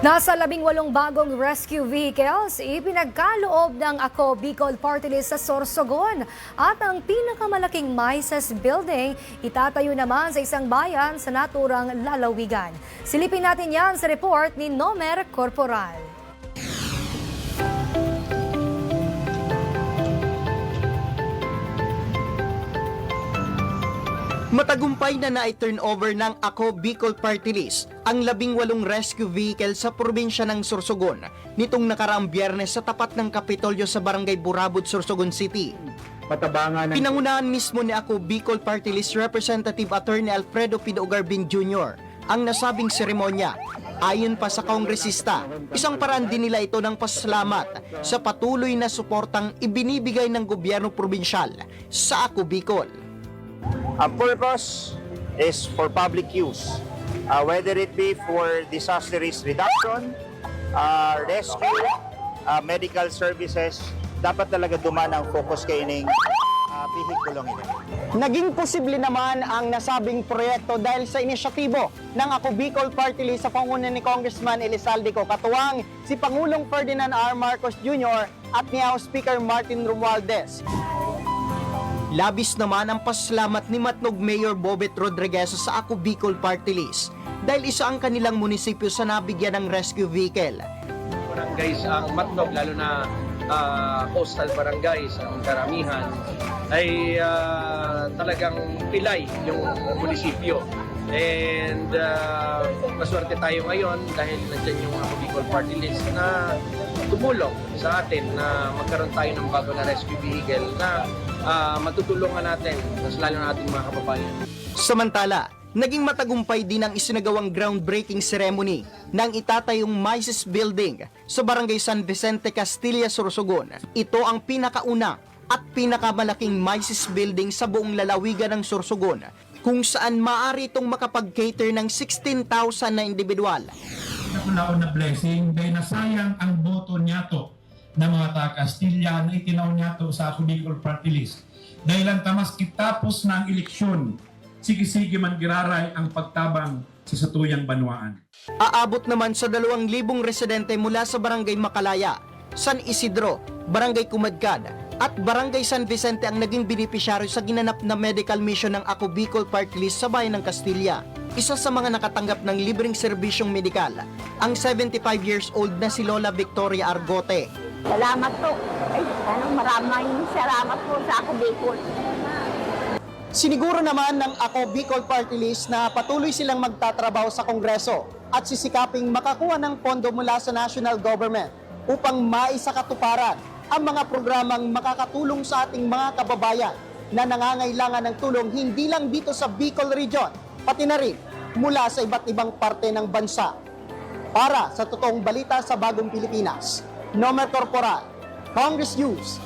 Nasa 18 bagong rescue vehicles, ipinagkaloob ng Ako Bicol Party List sa Sorsogon. At ang pinakamalaking MISES building, itatayo naman sa isang bayan sa naturang lalawigan. Silipin natin yan sa report ni Nomer Corporal. Matagumpay na na-turnover ng Ako Bicol Party List ang 18 rescue vehicle sa probinsya ng Sorsogon nitong nakaraang Biyernes sa tapat ng Kapitolyo sa Barangay Burabud, Sorsogon City. Pinangunahan mismo ni Ako Bicol Party List Representative Attorney Alfredo Pido Garbin Jr. ang nasabing seremonya. Ayon pa sa kongresista, isang paraan din nila ito ng pasalamat sa patuloy na suportang ibinibigay ng gobyerno probinsyal sa Ako Bicol. Ang purpose is for public use, whether it be for disaster risk reduction, rescue, medical services, dapat talaga duman ang focus kay ining vehikulong ito. Naging posible naman ang nasabing proyekto dahil sa inisyatibo ng Ako Bicol Party List sa panguna ni Congressman Elizalde Co. Katuwang si Pangulong Ferdinand R. Marcos Jr. at ni House Speaker Martin Romualdez. Labis naman ang pasalamat ni Matnog Mayor Bobet Rodriguez sa Ako Bicol Party List dahil isa ang kanilang munisipyo sa nabigyan ng rescue vehicle. Barangays ang Matnog, lalo na coastal barangays, ang karamihan ay talagang pilay yung munisipyo. And maswerte tayo ngayon dahil nandiyan yung Ako Bicol Party List na tumulong sa atin na magkaroon tayo ng bago na rescue vehicle na matutulungan natin, mas lalo na ating mga kababayan. Samantala, naging matagumpay din ang isinagawang groundbreaking ceremony ng itatayong MISES building sa Barangay San Vicente, Castilla, Sorsogon. Ito ang pinakauna at pinakamalaking MISES building sa buong lalawigan ng Sorsogon, kung saan maaari itong makapag-cater ng 16,000 na individual. Nakulaon na blessing dahil nasayang ang boto niya to ng mga taga-Castilla na itinaw niya to sa Ako Bicol Party List. Dahil ang tamas kitapos na ang eleksyon, sige-sige man giraray ang pagtabang sa satuyang banwaan. Aabot naman sa 2,000 residente mula sa Barangay Makalaya, San Isidro, Barangay Kumadkad at Barangay San Vicente ang naging benepisyaryo sa ginanap na medical mission ng Ako Bicol Party List sa bayan ng Castilla. Isa sa mga nakatanggap ng libreng serbisyong medikal, ang 75 years old na si Lola Victoria Argote. Salamat po. Ay, maraming salamat po sa Ako Bicol. Siniguro naman ng Ako Bicol Party List na patuloy silang magtatrabaho sa Kongreso at sisikaping makakuha ng pondo mula sa national government upang maisakatuparan ang mga programang makakatulong sa ating mga kababayan na nangangailangan ng tulong hindi lang dito sa Bicol Region, pati na rin mula sa iba't ibang parte ng bansa. Para sa totoong balita sa Bagong Pilipinas, Nomer Corporal, Congress News.